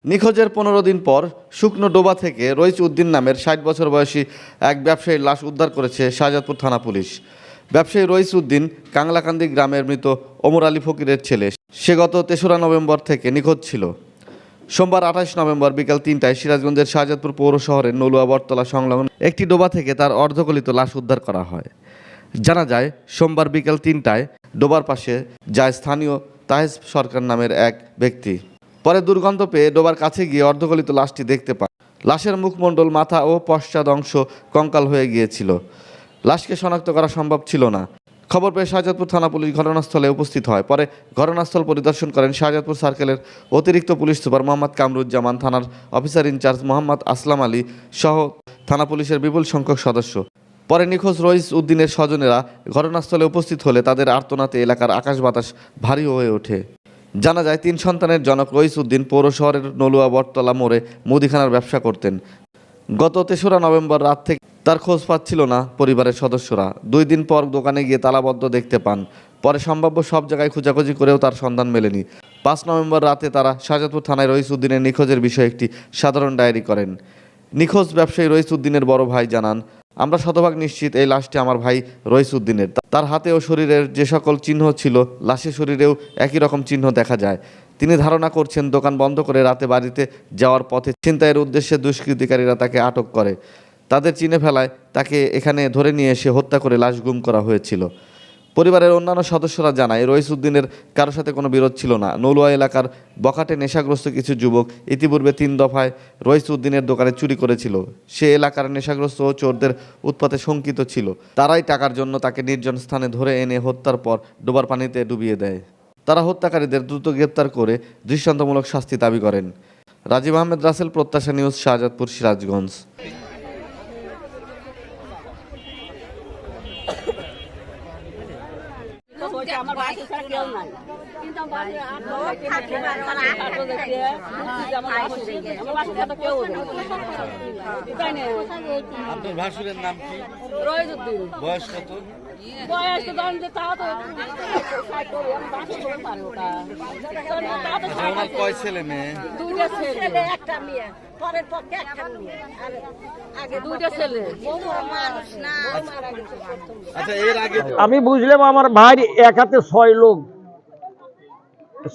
নিখোঁজের 15 দিন পর শুকনো ডোবা থেকে রইচ উদ্দিন নামের 60 বছর বয়সী এক ব্যবসায়ীর লাশ উদ্ধার করেছে শাহজাদপুর থানা পুলিশ। ব্যবসায়ী রইচ উদ্দিন কাংলাকান্দি গ্রামের মৃত ওমর আলী ফকিরের ছেলে। সে গত 3রা নভেম্বর থেকে নিখোঁজ ছিল। সোমবার 28 নভেম্বর বিকাল 3টায় সিরাজগঞ্জের শাহজাদপুর পৌর শহরের নলুয়া বটতলা সংলগ্ন একটি ডোবা থেকে তার অর্ধগলিত লাশ উদ্ধার করা হয়। জানা যায়, সোমবার বিকাল 3টায় ডোবার পাশে যায় স্থানীয় তাহেজ সরকার নামের এক ব্যক্তি। পরে দুর্গন্ধ পেয়ে ডোবার কাছে গিয়ে অর্ধগলিত লাশটি দেখতে পান। লাশের মুখমণ্ডল, মাথা ও পশ্চাৎ অংশ কঙ্কাল হয়ে গিয়েছিল। লাশকে শনাক্ত করা সম্ভব ছিল না। খবর পেয়ে শাহজাদপুর থানা পুলিশ ঘটনাস্থলে উপস্থিত হয়। পরে ঘটনাস্থল পরিদর্শন করেন শাহজাদপুর সার্কেলের অতিরিক্ত পুলিশ সুপার মোহাম্মদ কামরুজ্জামান, থানার অফিসার ইনচার্জ মোহাম্মদ আসলাম আলী সহ থানা পুলিশের বিপুল সংখ্যক সদস্য। পরে নিখোঁজ রইচ উদ্দিনের স্বজনেরা ঘটনাস্থলে উপস্থিত হলে তাদের আর্তনাতে এলাকার আকাশ বাতাস ভারী হয়ে ওঠে। জানা যায়, 3 সন্তানের জনক রইচ উদ্দিন পৌর শহরের নলুয়া বটতলা মোড়ে মুদিখানার ব্যবসা করতেন। গত 3রা নভেম্বর রাত থেকে তার খোঁজ পাচ্ছিল না পরিবারের সদস্যরা। 2 দিন পর দোকানে গিয়ে তালাবদ্ধ দেখতে পান। পরে সম্ভাব্য সব জায়গায় খোঁজাখুঁজি করেও তার সন্ধান মেলেনি। 5 নভেম্বর রাতে তারা শাহজাদপুর থানায় রইচ উদ্দিনের নিখোঁজের বিষয়ে একটি সাধারণ ডায়েরি করেন। নিখোঁজ ব্যবসায়ী রইচ উদ্দিনের বড় ভাই জানান, আমরা শতভাগ নিশ্চিত এই লাশটি আমার ভাই রইচ উদ্দিনের। তার হাতে ও শরীরের যে সকল চিহ্ন ছিল, লাশের শরীরেও একই রকম চিহ্ন দেখা যায়। তিনি ধারণা করছেন, দোকান বন্ধ করে রাতে বাড়িতে যাওয়ার পথে ছিনতাইয়ের উদ্দেশ্যে দুষ্কৃতিকারীরা তাকে আটক করে। তাদের চিনে ফেলায় তাকে এখানে ধরে নিয়ে এসে হত্যা করে লাশ গুম করা হয়েছিল। পরিবারের অন্যান্য সদস্যরা জানায়, রইচ উদ্দিনের কারোর সাথে কোনো বিরোধ ছিল না। নলুয়া এলাকার বখাটে নেশাগ্রস্ত কিছু যুবক ইতিপূর্বে 3 দফায় রইচ উদ্দিনের দোকানে চুরি করেছিল। সে এলাকার নেশাগ্রস্ত ও চোরদের উৎপাতে শঙ্কিত ছিল। তারাই টাকার জন্য তাকে নির্জন স্থানে ধরে এনে হত্যার পর ডোবার পানিতে ডুবিয়ে দেয়। তারা হত্যাকারীদের দ্রুত গ্রেপ্তার করে দৃষ্টান্তমূলক শাস্তি দাবি করেন। রাজীব আহমেদ রাসেল, প্রত্যাশা নিউজ, শাহজাদপুর, সিরাজগঞ্জ। আমার বাসা ছাড়া কেউ নাই, কিন্তু আমার বাসা কেউ আপনার ভাসুরের নাম কি? রইচ উদ্দিন। বয়স কত? বয়স তো ধরেন যে তাও তো ওনার কয় ছেলে মেয়ে? 2টা ছেলে, একটা মেয়ে, পরের পক্ষে একটা মেয়ে, আর আগে 2টা ছেলে। মানুষ না আচ্ছা, এর আগে আমি বুঝলাম আমার ভাই এক হাতে 6 লোক,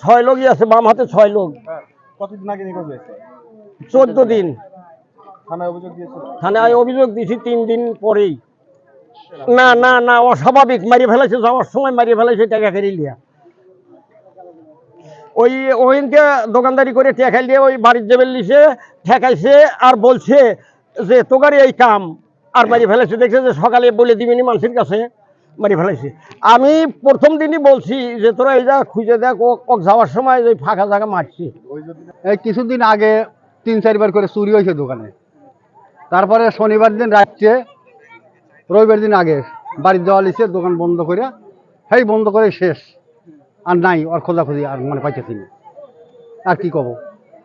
6 লোকই আছে, বাম হাতে 6 লোক। কতদিন আগে নিখোঁজ হয়েছে? 14 দিন। থানায় অভিযোগ দিয়েছিল? থানায় অভিযোগ দিয়েছি 3 দিন পরেই। না না না, অস্বাভাবিক মারিয়ে ফেলাইছে, যাওয়ার সময় মারিয়ে ফেলাইছে টাকা খেয়ে লিয়া। ওইদিনকে দোকানদারি করে ঠেকাই দিয়ে ওই বাড়ির জেবেল লিসে ঠেকাইছে আর বলছে যে তোকারই এই কাম, আর মারিয়ে ফেলাইছে। দেখছে যে সকালে বলে দিবিনি মানুষের কাছে, মারিয়ে ফেলাইছে। আমি প্রথম দিনই বলছি যে তোরা এই জায়গা খুঁজে দেখ, ও যাওয়ার সময় ওই ফাঁকা জায়গা মারছি। এই কিছুদিন আগে 3-4 বার করে চুরি হয়েছে দোকানে। তারপরে শনিবার দিন রাত্রে, রবিবার দিন আগে বাড়ির যাওয়া লিছে, দোকান বন্ধ করে, সেই বন্ধ করে শেষ। আর নাই, আর খোঁজাখুঁজি আর মনে পাইতেছি না। আর কি কব,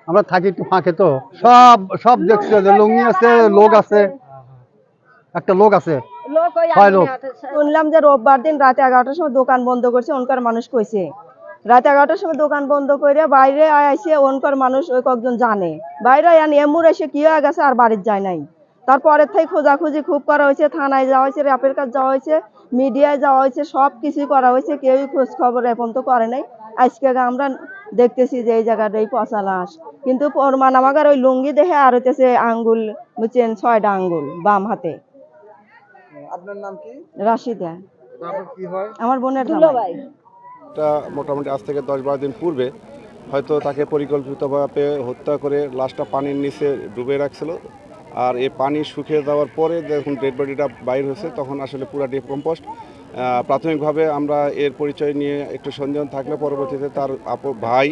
আমরা থাকি একটু ফাঁকে তো, সব সব দেখছে যে লুঙ্গি আছে, লোক আছে, একটা লোক আছে, 6 লোক। শুনলাম যে রোববার দিন রাতে 11টার সময় দোকান বন্ধ করছে, ওনকার মানুষ কইছে। রাতে 11টার সময় দোকান বন্ধ করে বাইরে আইসে, ওনকার মানুষ ওই কয়েকজন জানে বাইরে এমুর এসে কি হয়ে গেছে আর বাড়ির যায় নাই। তারপরের থেকে খোঁজাখুঁজি খুব করা হয়েছে, থানায় যাওয়া হয়েছে, র্যাপের কাছে যাওয়া হয়েছে, মিডিয়ায় যাওয়া হয়েছে, সব কিছুই করা হয়েছে, কেউই খোঁজ খবর এখন তো করে নাই। আজকে আমরা দেখতেছি যে এই জায়গাটাই পচা লাশ, কিন্তু প্রমাণ আমাদের ওই লুঙ্গি দেখে আর হইতেছে আঙ্গুল, বুঝছেন, 6টা আঙ্গুল বাম হাতে। আপনার নাম কি? রাশিদা। আপনার কি হয়? আমার বোনের ভাই। এটা মোটামুটি আজ থেকে 10-12 দিন পূর্বে হয়তো তাকে পরিকল্পিতভাবে হত্যা করে লাশটা পানির নিচে ডুবে রাখছিল। আর এই পানি শুকিয়ে যাওয়ার পরে যখন ডেড বডিটা বাইর হয়েছে, তখন আসলে পুরা ডিকম্পোস্ট। প্রাথমিকভাবে আমরা এর পরিচয় নিয়ে একটু সন্দেহ থাকলে পরবর্তীতে তার ভাই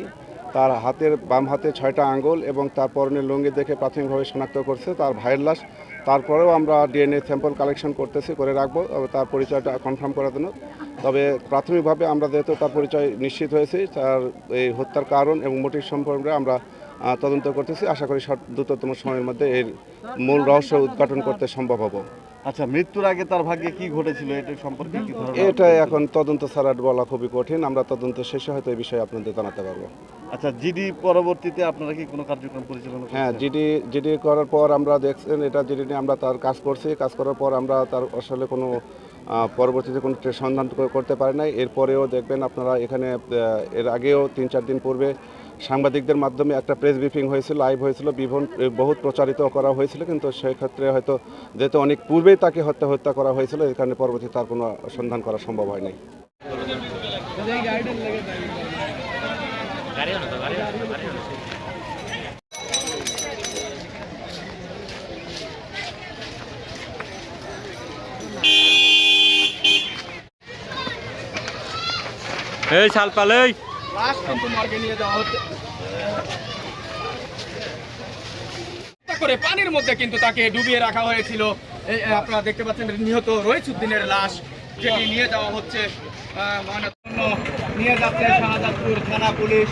তার হাতের বাম হাতে 6টা আঙ্গুল এবং তার পরনের লুঙ্গি দেখে প্রাথমিকভাবে শনাক্ত করছে তার ভাইয়ের লাশ। তারপরেও আমরা ডিএনএ স্যাম্পল কালেকশন করতেছি, করে রাখবো তার পরিচয়টা কনফার্ম করার জন্য। তবে প্রাথমিকভাবে আমরা যেহেতু তার পরিচয় নিশ্চিত হয়েছি, তার এই হত্যার কারণ এবং মোটিভ সম্পর্কে আমরা তদন্ত করতেছি। আশা করি দ্রুততম সময়ের মধ্যে এর মূল রহস্য উদ্ঘাটন করতে সম্ভব হব। আচ্ছা, মৃত্যুর আগে তার ভাগ্যে কি ঘটেছিল এটা সম্পর্কে কি ধারণা? এটা এখন তদন্ত ছাড়া বলা খুবই কঠিন। আমরা তদন্ত শেষে হয়তো এই বিষয়ে আপনাদের জানাতে পারবো। আচ্ছা, জিডি পরবর্তীতে আপনারা কি কোনো কার্যক্রম পরিচালনা করছেন? হ্যাঁ, জিডি করার পর আমরা দেখছেন এটা জিডি নিয়ে আমরা তার কাজ করছি। কাজ করার পর আমরা তার আসলে কোনো পরবর্তীতে কোনো সন্ধান করতে পারি নাই। এরপরেও দেখবেন আপনারা এখানে এর আগেও 3-4 দিন পূর্বে সাংবাদিকদের মাধ্যমে একটা প্রেস ব্রিফিং হয়েছিল, লাইভ হয়েছিল, বহুত প্রচারিত করা হয়েছিল, কিন্তু সেক্ষেত্রে হয়তো যেহেতু অনেক পূর্বেই তাকে হত্যা করা হয়েছিল, এই কারণে পরবর্তীতে তার কোনো সন্ধান করা সম্ভব হয়নি। এই শালপাল এই করে পানির মধ্যে কিন্তু তাকে ডুবিয়ে রাখা হয়েছিল। আপনারা দেখতে পাচ্ছেন নিহত রইছ উদ্দিনের লাশ, যেটি নিয়ে যাওয়া হচ্ছে নিয়ে যাচ্ছে শাহজাদপুর থানা পুলিশ।